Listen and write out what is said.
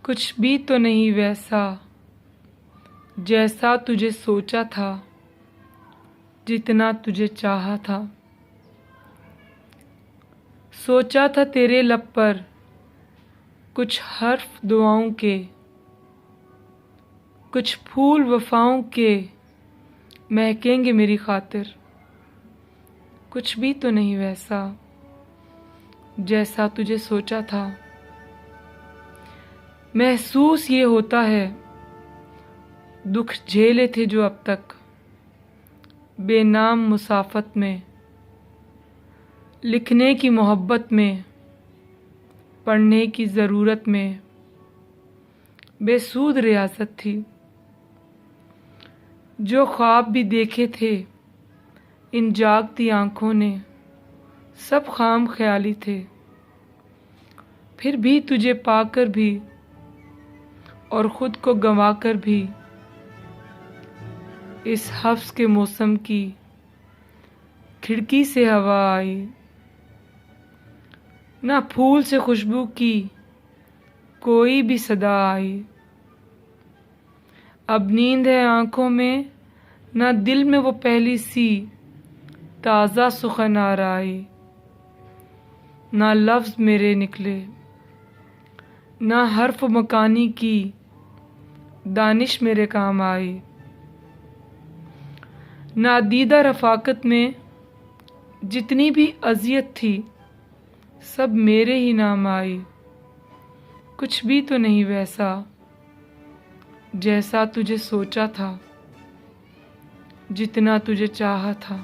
कुछ भी तो नहीं वैसा जैसा तुझे सोचा था, जितना तुझे चाहा था। सोचा था तेरे लब पर कुछ हर्फ दुआओं के, कुछ फूल वफाओं के महकेंगे मेरी खातिर। कुछ भी तो नहीं वैसा जैसा तुझे सोचा था। महसूस ये होता है दुख झेले थे जो अब तक, बेनाम मुसाफत में, लिखने की मोहब्बत में, पढ़ने की ज़रूरत में, बेसूद रियासत थी। जो ख्वाब भी देखे थे इन जागती आँखों ने, सब खाम ख्याली थे। फिर भी तुझे पाकर भी और ख़ुद को गंवाकर भी इस हफ्स के मौसम की खिड़की से हवा आई। ना फूल से खुशबू की कोई भी सदा आई। अब नींद है आँखों में, ना दिल में वो पहली सी ताज़ा सुखन आ आई। ना लफ्ज़ मेरे निकले, ना हर्फ मकानी की दानिश मेरे काम आई। नादीदा रफ़ाकत में जितनी भी अज़ियत थी सब मेरे ही नाम आई। कुछ भी तो नहीं वैसा जैसा तुझे सोचा था, जितना तुझे चाहा था।